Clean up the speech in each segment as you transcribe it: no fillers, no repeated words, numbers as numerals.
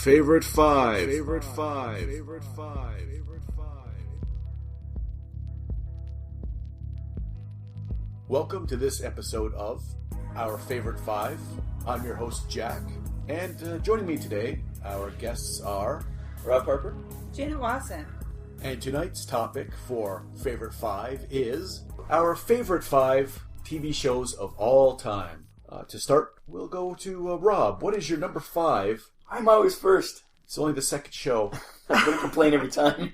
Favorite five. Favorite five. Favorite five. Welcome to this episode of Our Favorite Five. I'm your host, Jack. And joining me today, our guests are Rob Harper, Janet Watson. And tonight's topic for Favorite Five is our favorite five TV shows of all time. To start, we'll go to Rob. What is your number five? I'm always first. It's only the second show. I'm going to complain every time.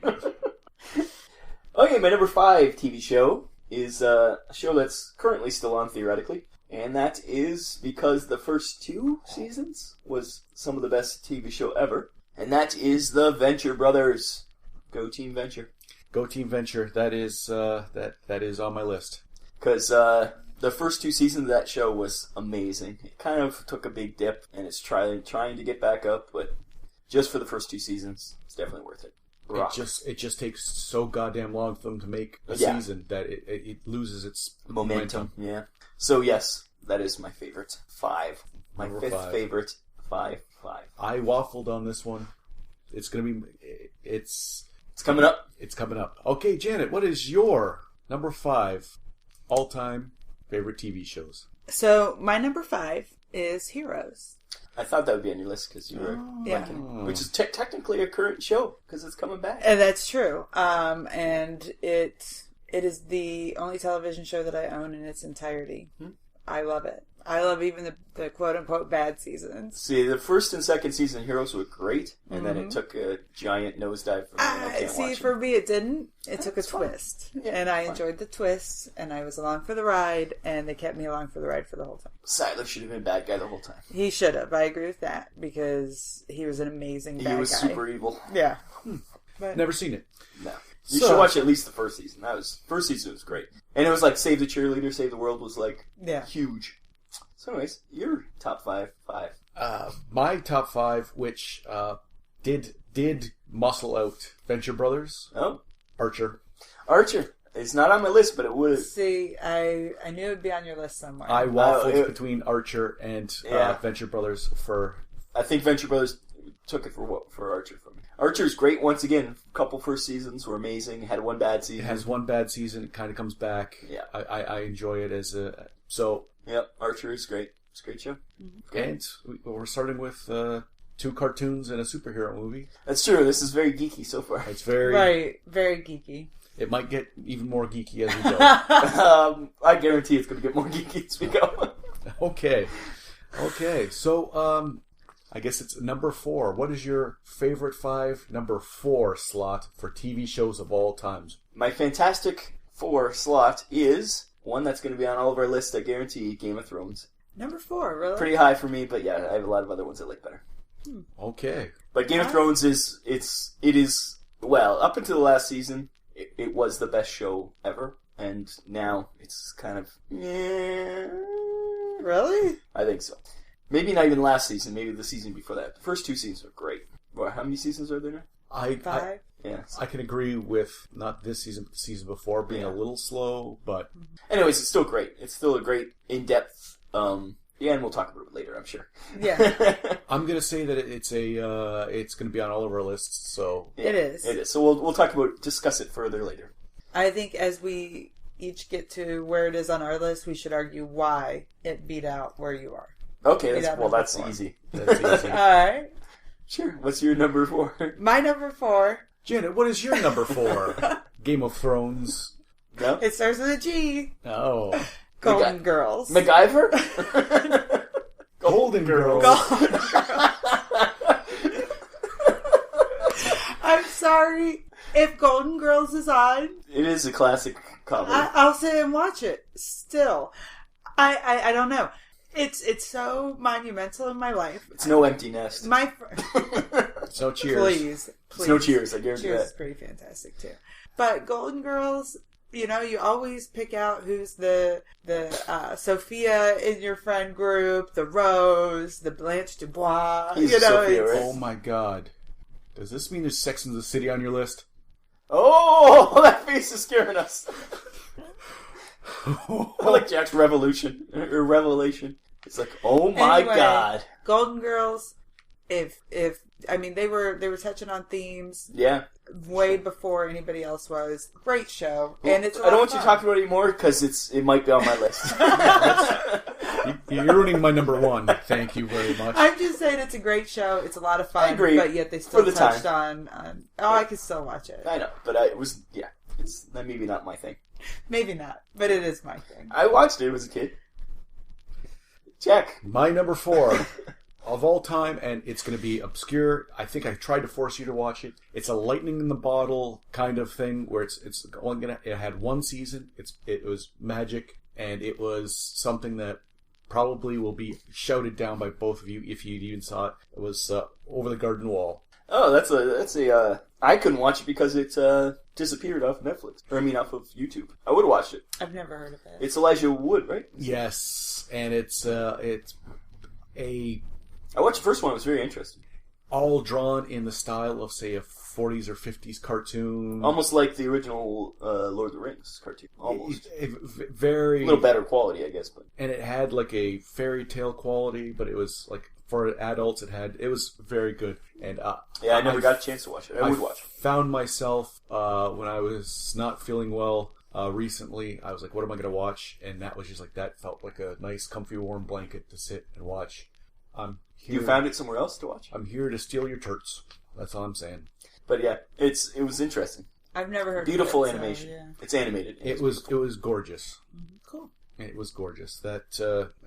Okay, my number five TV show is a show that's currently still on, theoretically. And that is because the first two seasons was some of the best TV show ever. And that is the Venture Brothers. Go Team Venture. Go Team Venture. That is that is on my list. Because the first two seasons of that show was amazing. It kind of took a big dip, and it's trying to get back up, but just for the first two seasons, it's definitely worth it. Rock. It just takes so goddamn long for them to make a season that it loses its momentum. Yeah. So yes, that is my favorite five. My Number fifth five. favorite five. I waffled on this one. It's coming up. It's coming up. Okay, Janet, what is your number five all-time favorite TV shows? So, my number five is Heroes. I thought that would be on your list because you were liking it. Which is technically a current show because it's coming back. And that's true. And it is the only television show that I own in its entirety. I love it. I love even the quote-unquote bad seasons. See, the first and second season Heroes were great, and then it took a giant nosedive for me, and I can't watch for it. me it didn't. It took a twist. Yeah, and I enjoyed the twists, and I was along for the ride, and they kept me along for the ride for the whole time. Siler should have been a bad guy the whole time. He should have. I agree with that, because he was an amazing bad guy. He was super evil. Yeah. But Never seen it. No. You should watch at least the first season. First season was great. And it was like Save the Cheerleader, Save the World was like huge. So anyways, your top five. My top five, which did muscle out Venture Brothers. Oh. Archer. It's not on my list, but it would. See, I knew it would be on your list somewhere. I waffled between Archer and Venture Brothers for... I think Venture Brothers took it for Archer from me. Archer's great once again. A couple first seasons were amazing. Had one bad season. It has one bad season. It kind of comes back. Yeah. I enjoy it as a... So... Yep, Archer is great. It's a great show. And we're starting with two cartoons and a superhero movie. That's true. This is very geeky so far. It's very... Right, very geeky. It might get even more geeky as we go. I guarantee it's going to get more geeky as we go. Okay. So, I guess it's number 4. What is your favorite five number 4 slot for TV shows of all times? My Fantastic Four slot is one that's going to be on all of our lists, I guarantee, Game of Thrones. Number 4, really? Pretty high for me, but yeah, I have a lot of other ones I like better. Okay. But Game of Thrones it is, well, up until the last season, it was the best show ever, and now it's kind of, Really? I think so. Maybe not even last season, maybe the season before that. The first two seasons were great. Well, how many seasons are there now? 5? Yes. I can agree with not this season, but the season before being a little slow, but... Anyways, it's still great. It's still a great, in-depth... and we'll talk about it later, I'm sure. Yeah. I'm going to say that it's going to be on all of our lists, so... It is. It is. So we'll discuss it further later. I think as we each get to where it is on our list, we should argue why it beat out where you are. Okay, that's easy. That's easy. All right. Sure. What's your number 4? My number 4... Janet, what is your number 4? Game of Thrones. No? It starts with a G. Oh. Golden Girls. MacGyver? Golden Girls. I'm sorry. If Golden Girls is on... It is a classic comedy. I'll sit and watch it. Still. I don't know. It's so monumental in my life. It's no Empty Nest. It's no Cheers. Please. It's no Cheers, I guarantee Cheers that. is pretty fantastic, too. But Golden Girls, you always pick out who's the Sophia in your friend group, the Rose, the Blanche Dubois. He's Sophia, right? Oh my god. Does this mean there's Sex and the City on your list? Oh, that face is scaring us. I like Jack's revelation. It's like, oh my god. Golden Girls, if I mean they were touching on themes Yeah. way before anybody else was. Great show, and it's. I don't want you talking about it anymore because it might be on my list. You're ruining my number one. Thank you very much. I'm just saying it's a great show. It's a lot of fun. I agree. But yet they still For the touched time. on. Oh, I can still watch it. I know, but it's maybe not my thing. Maybe not, but it is my thing. I watched it as a kid. Check. My number 4 of all time, and it's going to be obscure. I think I tried to force you to watch it. It's a lightning in the bottle kind of thing where it's only gonna. It had one season. It was magic, and it was something that probably will be shouted down by both of you if you even saw it. It was Over the Garden Wall. Oh, that's a. I couldn't watch it because it disappeared off Netflix. Off of YouTube. I would have watched it. I've never heard of it. It's Elijah Wood, right? Yes, and it's a I watched the first one. It was very interesting. all drawn in the style of, say, a 40s or 50s cartoon. Almost like the original Lord of the Rings cartoon. Almost. Very... A little better quality, I guess. But And it had like a fairy tale quality, but it was like, for adults, it was very good. And yeah, I never got a chance to watch it. I would watch it. Found myself, when I was not feeling well recently, I was like, what am I going to watch? And that was just like, that felt like a nice, comfy, warm blanket to sit and watch. You found it somewhere else to watch? I'm here to steal your turts. That's all I'm saying. But yeah, it was interesting. I've never heard Beautiful of it. animation. So, yeah. It's animated. It was gorgeous. Cool. It was gorgeous. That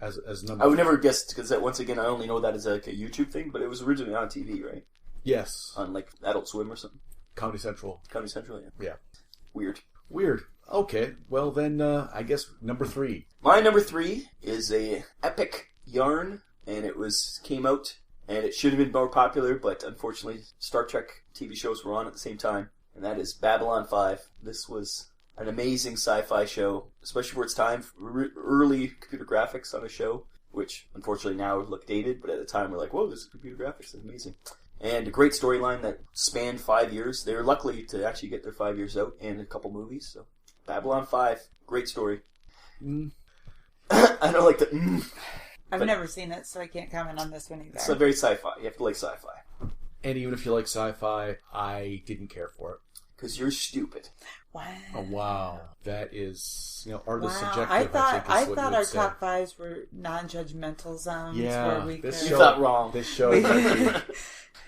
as number. I would never guess because once again I only know that as like a YouTube thing, but it was originally on TV, right? Yes. On like Adult Swim or something. Comedy Central. Comedy Central, yeah. Yeah. Weird. Okay. Well then, I guess number 3. My number 3 is a epic yarn, and it came out, and it should have been more popular, but unfortunately, Star Trek TV shows were on at the same time, and that is Babylon 5. This was an amazing sci-fi show, especially for its time. Early computer graphics on a show, which unfortunately now would look dated, but at the time we're like, whoa, this is computer graphics, that's amazing. And a great storyline that spanned 5 years. They were lucky to actually get their 5 years out and a couple movies. So Babylon 5, great story. I don't like the I've never seen it, so I can't comment on this one either. It's a very sci-fi. You have to like sci-fi. And even if you like sci-fi, I didn't care for it. Because you're stupid. Wow. Oh, wow. That is, art is Wow. subjective, I think thought is what you our would say. top 5s were non-judgmental zones Yeah, where we this could You thought wrong. This show We- might be...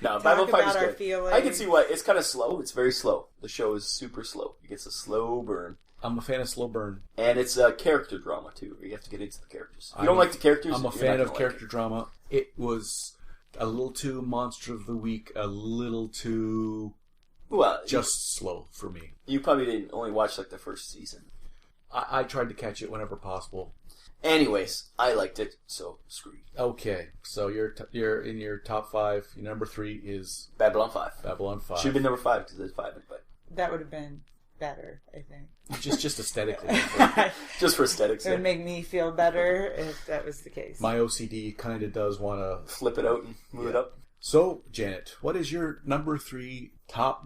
No, talk Babylon 5 is about our good. feelings. I can see why. It's kind of slow. It's very slow. The show is super slow. It gets a slow burn. I'm a fan of slow burn. And it's a character drama, too. You have to get into the characters. If you don't like the characters, I'm a you're fan not of gonna character like drama. It was a little too Monster of the Week, a little too it. Well, just slow for me. you probably didn't only watch like the first season. I tried to catch it whenever possible. Anyways, I liked it, so screw you. Okay, so you're in your top 5. Your number 3 is Babylon 5. Babylon 5. Should have been number 5 because there's 5 in it, but That would have been better, I think. just aesthetically. just for aesthetics. It would Yeah. make me feel better if that was the case. My OCD kind of does want to Flip it out and move it up. So, Janet, what is your number 3 top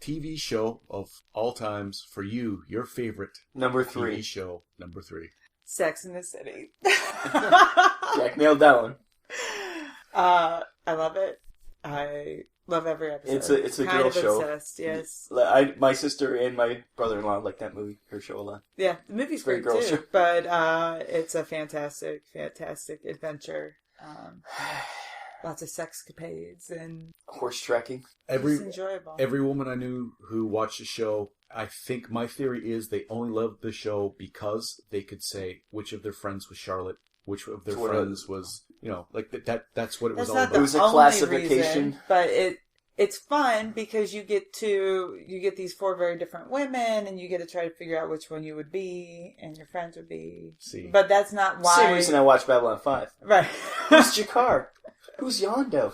TV show of all times for you? Your favorite Number TV 3. show, number 3. Sex in the City. Jack nailed that one. I love it. I love every episode. It's a kind girl of show. obsessed, yes. My sister and my brother-in-law like that movie, her show a lot. Yeah, the movie's Very great girl too. show. But it's a fantastic adventure. Lots of sexcapades and Horse tracking. it's enjoyable. Every woman I knew who watched the show, I think my theory is they only loved the show because they could say which of their friends was Charlotte, which of their friends was, like that's what it was That's all not about. the It was a only classification. reason, but it's fun because you get these 4 very different women, and you get to try to figure out which one you would be and your friends would be. See. But that's not why. Same reason I watched Babylon 5. Right. Who's Jakar? Who's Yondo?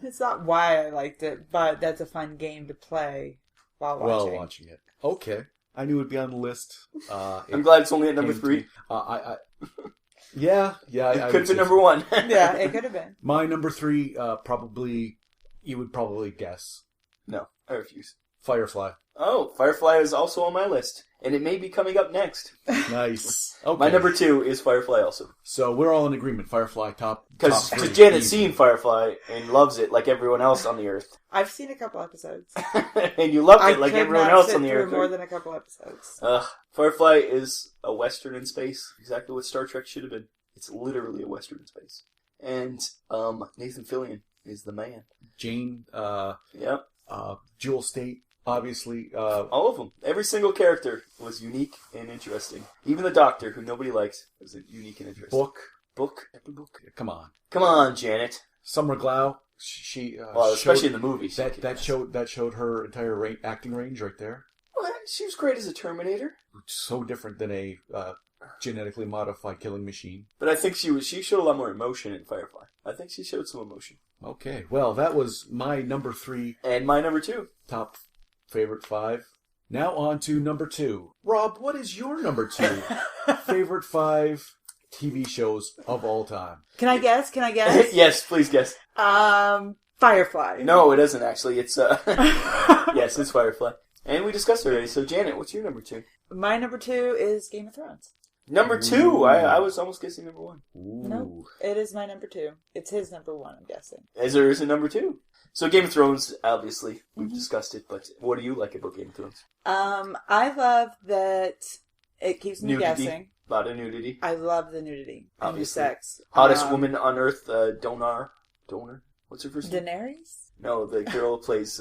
It's not why I liked it, but that's a fun game to play while watching. it. Okay. I knew it would be on the list. I'm glad it's only at number came to 3. me. Yeah. It I could have would been say number so. 1. Yeah, it could have been. My number 3, you would probably guess. No, I refuse. Firefly. Oh, Firefly is also on my list. And it may be coming up next. Nice. Okay. My number 2 is Firefly also. So we're all in agreement. Firefly top. Because top 3. Janet's seen Firefly and loves it like everyone else on the Earth. I've seen a couple episodes. And you loved it like everyone else on the Earth. More than a couple episodes. Firefly is a Western in space. Exactly what Star Trek should have been. It's literally a Western in space. And Nathan Fillion is the man. Jane. Yep. Jewel State. Obviously. All of them. Every single character was unique and interesting. Even the Doctor, who nobody likes, was unique and interesting. Book. Come on. Come on, Janet. Summer Glau. She. Especially in the movies. That showed her entire acting range right there. Well, she was great as a Terminator. So different than a genetically modified killing machine. But I think she showed a lot more emotion in Firefly. I think she showed some emotion. Okay. Well, that was my number 3. And my number 2. Top favorite 5. Now on to number 2. Rob, what is your number 2 favorite 5 TV shows of all time? Can I guess? Yes, please guess. Firefly. No, it isn't actually. It's yes, it's Firefly. And we discussed it already. So Janet, what's your number 2? My number 2 is Game of Thrones. Number 2? I was almost guessing number 1. Ooh. No, it is my number 2. It's his number 1, I'm guessing. As there is a number 2. So Game of Thrones, obviously, we've discussed it, but what do you like about Game of Thrones? I love that it keeps me guessing. A lot of nudity. I love the nudity. Obviously. And the sex. Hottest woman on Earth, Donor. What's her first name? Daenerys? No, the girl who plays...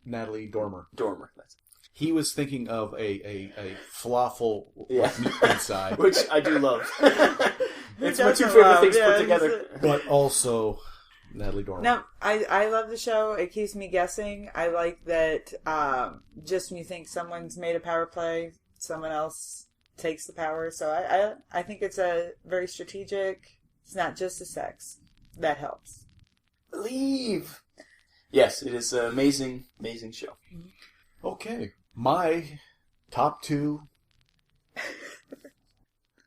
Natalie Dormer. That's it. He was thinking of a falafel Yeah. meat inside. Which I do love. It's my 2 favorite things put together. But also... Natalie Dormer. No, I love the show. It keeps me guessing. I like that just when you think someone's made a power play, someone else takes the power. So I think it's a very strategic. It's not just the sex. That helps. Believe. Yes, it is an amazing, amazing show. Okay. My top 2...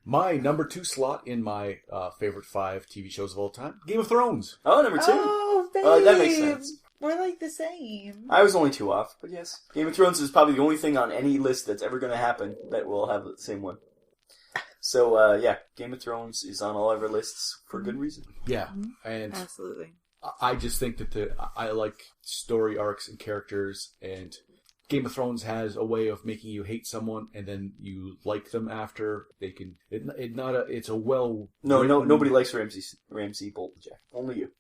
My number 2 slot in my favorite 5 TV shows of all time, Game of Thrones. Oh, number 2. Oh, babe. That makes sense. We're like the same. I was only 2 off, but yes. Game of Thrones is probably the only thing on any list that's ever going to happen that will have the same one. So, yeah, Game of Thrones is on all of our lists for good reason. Yeah, and absolutely. I just think that I like story arcs and characters, and Game of Thrones has a way of making you hate someone and then you like them after. They can. It's a well. No, nobody likes Ramsay Bolton, Jack. Only you.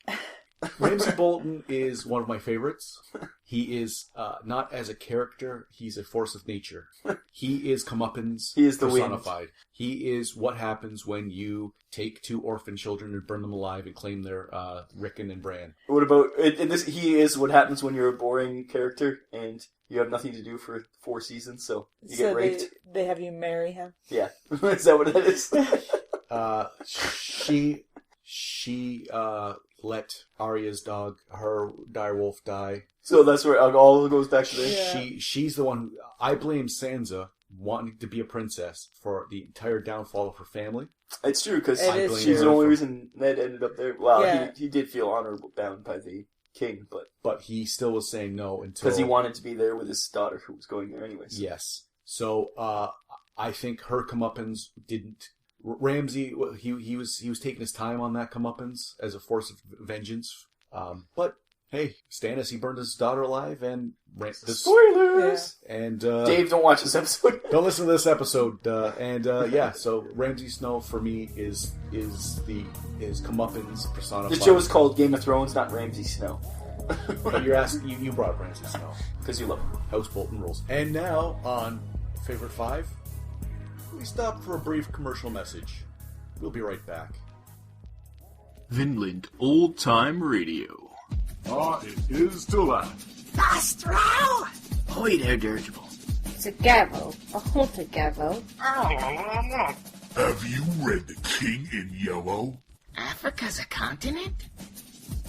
Ramsay Bolton is one of my favorites. He is not as a character. He's a force of nature. He is comeuppance. He is the personified. wind. He is what happens when you take 2 orphan children and burn them alive and claim their Rickon and Bran. What about this? He is what happens when you're a boring character and you have nothing to do for 4 seasons, so you get raped. They have you marry him? Yeah. Is that what that is? She let Arya's dog, her direwolf, die. So that's where it all goes back to this? Yeah. She's the one who... I blame Sansa wanting to be a princess for the entire downfall of her family. It's true, because she's the only reason Ned ended up there. Well, yeah. he did feel honorable bound by the king, but he still was saying no until... Because he wanted to be there with his daughter, who was going there anyways. Yes. So, I think her comeuppance didn't... Ramsay, he was taking his time on that comeuppance as a force of vengeance. But hey, Stannis, he burned his daughter alive, and spoilers. Yeah. And Dave, don't watch this episode. Don't listen to this episode. Yeah, so Ramsay Snow for me is comeuppance personified. The show is called Game of Thrones, not Ramsay Snow. But you're asking, you brought Ramsay Snow because you love him. House Bolton rules. And now on Favorite 5. We stop for a brief commercial message. We'll be right back. Vinland Old Time Radio. It is to laugh. Astro! Ahoy there, Dirigible. It's a gavel, a haunted gavel. Have you read The King in Yellow? Africa's a continent?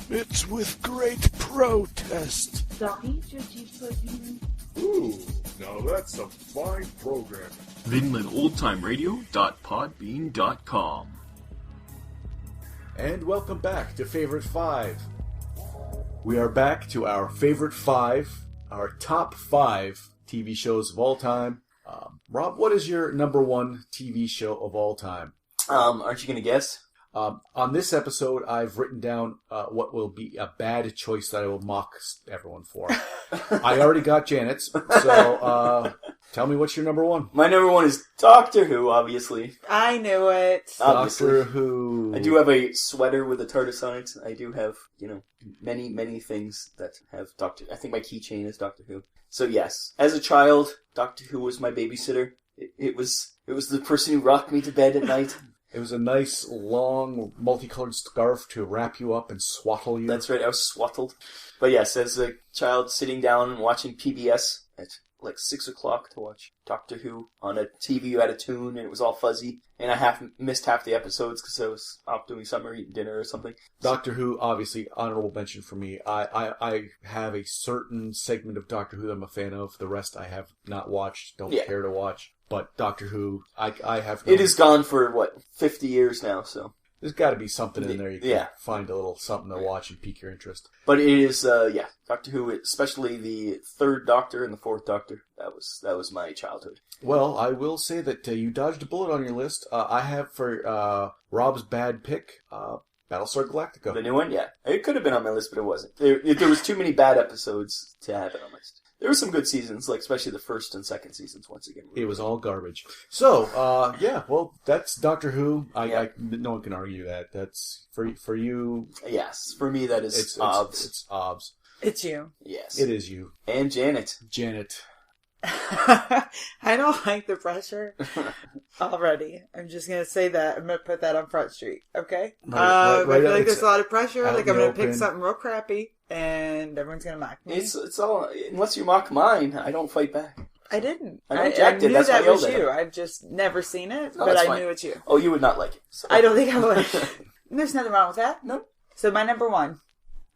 It's with great protest. Ooh, now that's a fine program. VinlandOldTimeRadio.podbean.com. And welcome back to Favorite 5. We are back to our Favorite 5, our top 5 TV shows of all time. Rob, what is your number one TV show of all time? Aren't you going to guess? On this episode, I've written down what will be a bad choice that I will mock everyone for. I already got Janet's, so tell me what's your number one. My number one is Doctor Who, obviously. I knew it. Obviously. Doctor Who. I do have a sweater with a TARDIS on it. I do have, many, many things that have Doctor... I think my keychain is Doctor Who. So yes, as a child, Doctor Who was my babysitter. It was the person who rocked me to bed at night. It was a nice, long, multicolored scarf to wrap you up and swaddle you. That's right, I was swaddled. But yes, as a child, sitting down and watching PBS at like 6 o'clock to watch Doctor Who on a TV you had a tune and it was all fuzzy. And I missed half the episodes because I was off doing something or eating dinner or something. Doctor Who, obviously, honorable mention for me. I have a certain segment of Doctor Who that I'm a fan of. The rest I have not watched, don't care to watch. But Doctor Who, I have... It is gone for, 50 years now, so... There's got to be something in there you can find a little something to watch and pique your interest. But it is, Doctor Who, especially the third Doctor and the fourth Doctor, that was my childhood. Well, I will say that you dodged a bullet on your list. I have for Rob's bad pick, Battlestar Galactica. The new one, yeah. It could have been on my list, but it wasn't. There was too many bad episodes to have it on my list. There were some good seasons, especially the first and second seasons, once again. It was all garbage. So, well, that's Doctor Who. No one can argue that. That's, for you... Yes, for me that is OBS. It's OBS. It's you. Yes. It is you. And Janet. I don't like the pressure already. I'm just going to say that. I'm going to put that on Front Street, okay? I feel like there's a lot of pressure. Like I'm going to pick something real crappy, and everyone's going to mock me. It's all, unless you mock mine, I don't fight back. I didn't. I knew that was you. I've just never seen it, but I knew it's you. Oh, you would not like it. So. I don't think I would. There's nothing wrong with that. No. So my number one,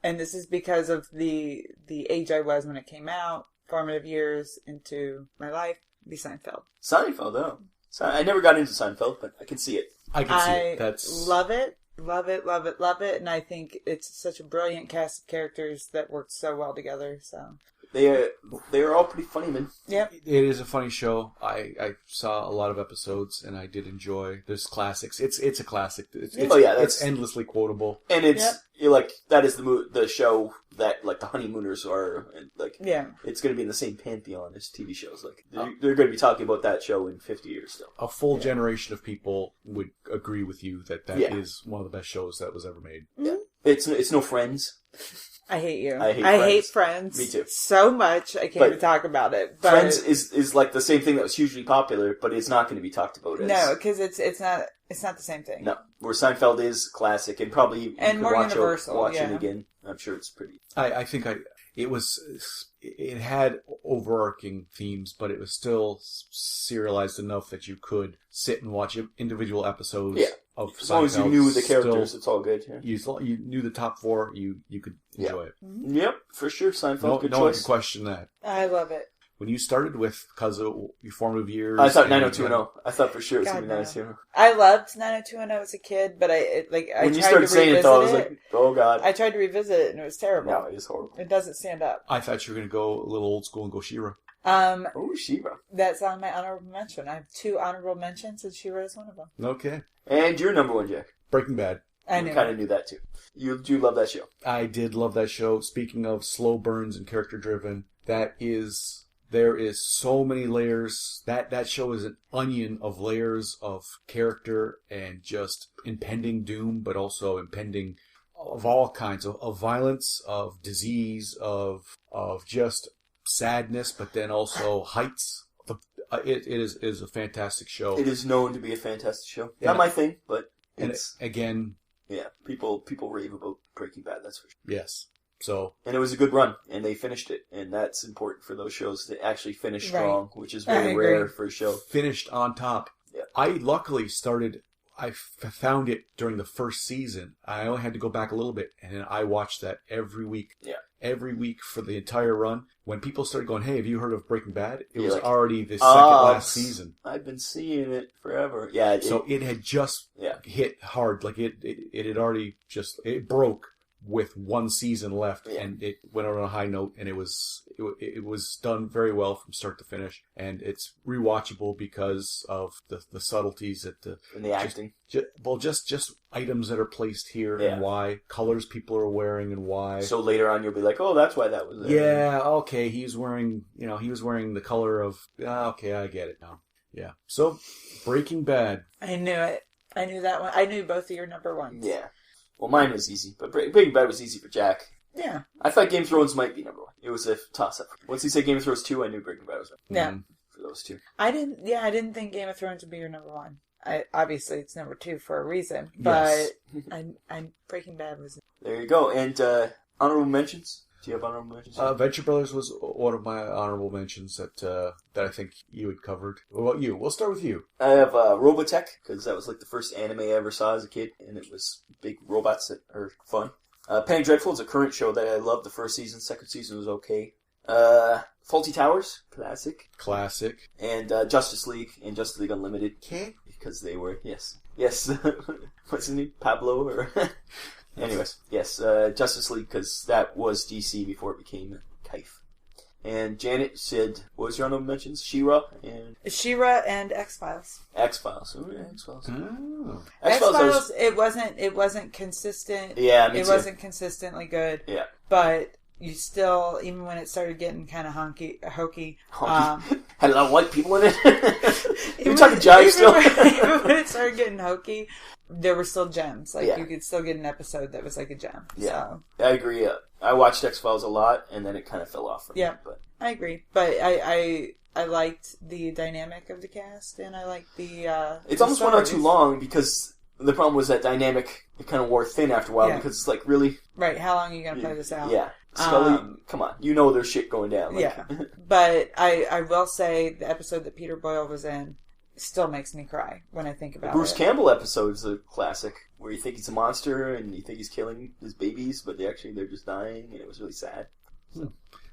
and this is because of the age I was when it came out, formative years into my life, be Seinfeld. Seinfeld, oh. I never got into Seinfeld, but I can see it. I can see it. That's... love it. Love it, love it, love it. And I think it's such a brilliant cast of characters that work so well together. So they are all pretty funny, man. Yep. It is a funny show. I saw a lot of episodes and I did enjoy. There's classics. It's a classic. It's endlessly quotable. And it's that is the show that like the Honeymooners are, and it's going to be in the same pantheon as TV shows. Like they're going to be talking about that show in 50 years still. A full generation of people would agree with you that is one of the best shows that was ever made. Yeah, it's no Friends. I hate you. I hate Friends. Me too. So much I can't even talk about it. But Friends is like the same thing that was hugely popular, but it's not going to be talked about as... No, because it's not the same thing. No. Where Seinfeld is classic and probably you and more universal. Watch it again. I'm sure it's pretty... I think it had overarching themes, but it was still serialized enough that you could sit and watch individual episodes of Seinfeld. As long as you knew the characters, it's all good. Yeah. You knew the top four, you could enjoy it. Mm-hmm. Yep, for sure. Seinfeld, good choice. No one can question that. I love it. When you started with, because of your formative years... I thought 90210. I thought for sure it was going to be 90210. I loved 90210 as a kid, but I when you started saying it, though, I was like, oh, God. I tried to revisit it, and it was terrible. No, it is horrible. It doesn't stand up. I thought you were going to go a little old school and go She-Ra. She-Ra. That's on my honorable mention. I have 2 honorable mentions, and She-Ra is one of them. Okay. And your number one, Jack? Breaking Bad. I kind of knew that, too. You do love that show. I did love that show. Speaking of slow burns and character-driven, there is so many layers. That show is an onion of layers of character and just impending doom, but also impending of all kinds of violence, of disease, of just sadness, but then also heights. It is a fantastic show. It is known to be a fantastic show. Not my thing, but it's... And again... Yeah, people rave about Breaking Bad, that's for sure. Yes. So, and it was a good run, and they finished it, and that's important for those shows to actually finish strong, which is very rare for a show. Finished on top. Yeah. I luckily found it during the first season. I only had to go back a little bit, and then I watched that every week. Yeah. Every week for the entire run. When people started going, hey, have you heard of Breaking Bad? It was like, already the second last season. I've been seeing it forever. Yeah. So it had just hit hard. Like it had already it broke with one season left, Yeah. and it went on a high note, and it was done very well from start to finish, and it's rewatchable because of the subtleties that And the acting. just items that are placed here Yeah. and why colors people are wearing and why. So later on, you'll be like, "Oh, that's why that was there." Yeah, okay, he was wearing the color of, okay, I get it now. Yeah. So, Breaking Bad. I knew it. I knew that one. I knew both of your number ones. Yeah. Well, mine was easy, but Breaking Bad was easy for Jack. Yeah. I thought Game of Thrones might be number one. It was a toss-up. Once he said Game of Thrones 2, I knew Breaking Bad was Yeah. for those two. I didn't think Game of Thrones would be your number one. Obviously it's number two for a reason, but Yes. I Breaking Bad was. There you go. And honorable mentions? Do you have honorable mentions? Venture Brothers was one of my honorable mentions that I think you had covered. What about you? We'll start with you. I have Robotech, because that was like the first anime I ever saw as a kid, and it was big robots that are fun. Penny Dreadful is a current show that I love. The first season, second season was okay. Faulty Towers, classic. And Justice League and Justice League Unlimited. Okay. Because they were, yes. What's his name? Pablo? Or anyways, yes, Justice League, because that was DC before it became Kaif. And Janet said, what was your honorable mentions? She-Ra and X-Files. X-Files. Oh, yeah, X-Files. Oh. X-Files, it wasn't consistent. Yeah, me it too. wasn't consistently good. Yeah. But you still, even when it started getting kind of hokey. Had a lot of white people in it. You're Even- talking jive still. Even when it started getting hokey, there were still gems. Like, Yeah. you could still get an episode that was like a gem. Yeah. So, I agree. I watched X-Files a lot, and then it kind of fell off for me. Yeah. But I agree. But I liked the dynamic of the cast, and I liked the it's the almost went on stories. too long, because the problem was that dynamic, it kind of wore thin after a while, Yeah. because it's like, really? Right, how long are you going to play this out? Yeah. Scully, Um, come on. You know there's shit going down. Like, Yeah. But I will say the episode that Peter Boyle was in still makes me cry when I think The about Bruce it. Campbell episode is a classic, where you think he's a monster, and you think he's killing his babies, but they're just dying, and it was really sad.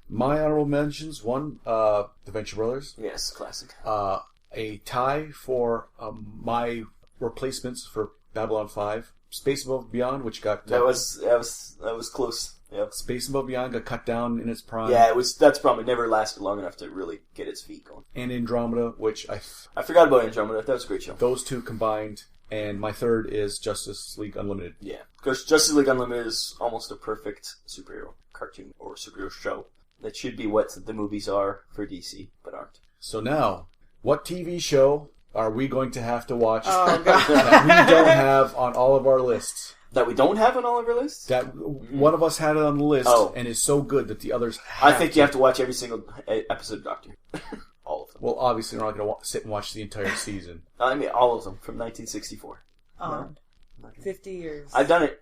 My honorable mentions, one, The Venture Brothers. Yes, classic. A tie for my replacements for Babylon 5. Space Above and Beyond, which got... That was close. Yep. Space Above and Beyond got cut down in its prime. Yeah, that's the problem. It never lasted long enough to really get its feet going. And Andromeda, which I forgot about Andromeda. That was a great show. those two combined. And my third is Justice League Unlimited. Yeah. Because Justice League Unlimited is almost a perfect superhero cartoon or superhero show. That should be what the movies are for DC, but aren't. So now, what TV show are we going to have to watch Oh, God. that we don't have on all of our lists? That we don't have on all of our lists? That one of us had it on the list Oh. and is so good that the others have I think you have to watch every single episode of Doctor Who. All of them. Well, obviously, we're not going to sit and watch the entire season. I mean, all of them from 1964. 50 years. I've done it.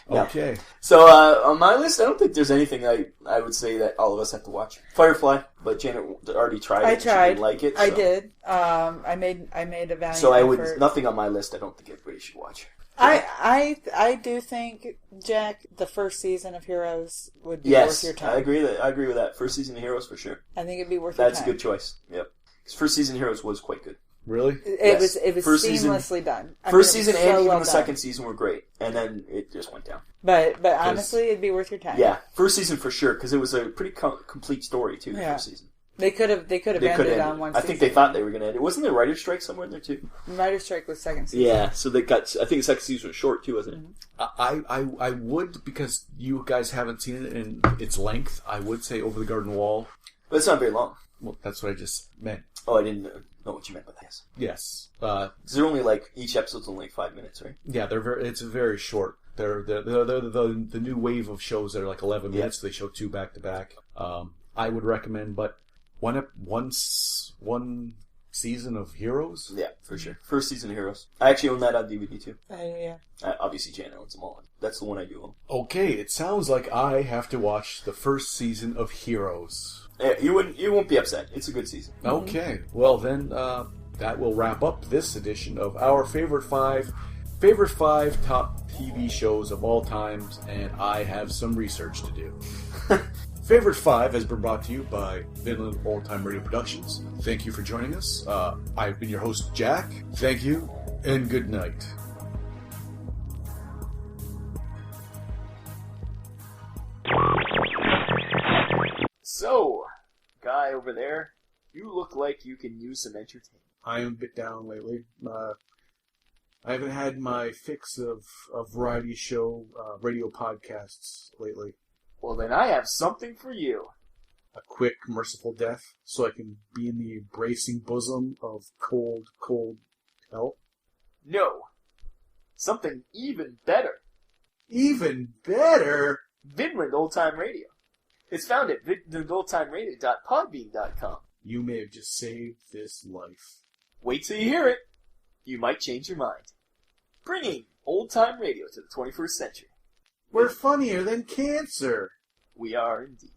No. Okay. So, on my list, I don't think there's anything I would say that all of us have to watch. Firefly, but Janet already tried it. I She tried. didn't like it. I so- did. I made a valiant So I would effort. nothing on my list. I don't think everybody should watch. I do think, Jack, the first season of Heroes would be Yes, worth your time. I agree with that. First season of Heroes for sure. I think it'd be worth That's a your time. good choice. Yep. 'Cause first season of Heroes was quite good. Really? It Yes. was First season- seamlessly done. I First mean, it season was and so even well the done. second season were great, and then it just went down. But honestly, it'd be worth your time. Yeah, first season for sure because it was a pretty complete story too. The Yeah. first season. They could have They could ended end on it. one I season. think they thought they were going to end it. Wasn't there a writer's strike somewhere in there too? Writer's Strike was second season. Yeah, so they got. I think the second season was short too, wasn't it? I would, because you guys haven't seen it in its length, I would say Over the Garden Wall. But it's not very long. Well, that's what I just meant. Oh, I didn't know what you meant by that. Yes. Because they're only like each episode's only like 5 minutes, right? Yeah, it's very short. They're the new wave of shows that are like 11 minutes. So they show two back to back. I would recommend, but one season of Heroes. Yeah, for sure. First season of Heroes. I actually own that on DVD too. Yeah. Obviously, Jan owns them all. That's the one I do own. Okay, it sounds like I have to watch the first season of Heroes. Yeah, you won't be upset. It's a good season. Okay, well then that will wrap up this edition of our favorite five top TV shows of all times, and I have some research to do. Favorite 5 has been brought to you by Vinland Old Time Radio Productions. Thank you for joining us. I've been your host, Jack. Thank you, and good night. guy over there, you look like you can use some entertainment. I am a bit down lately. I haven't had my fix of variety show radio podcasts lately. Well, then I have something for you. A quick, merciful death, so I can be in the embracing bosom of cold, cold hell. No. Something even better. Even better? Vinland Old Time Radio. It's found at vinlandoldtimeradio.podbean.com. You may have just saved this life. Wait till you hear it. You might change your mind. Bringing old-time radio to the 21st century. We're funnier than cancer. We are indeed.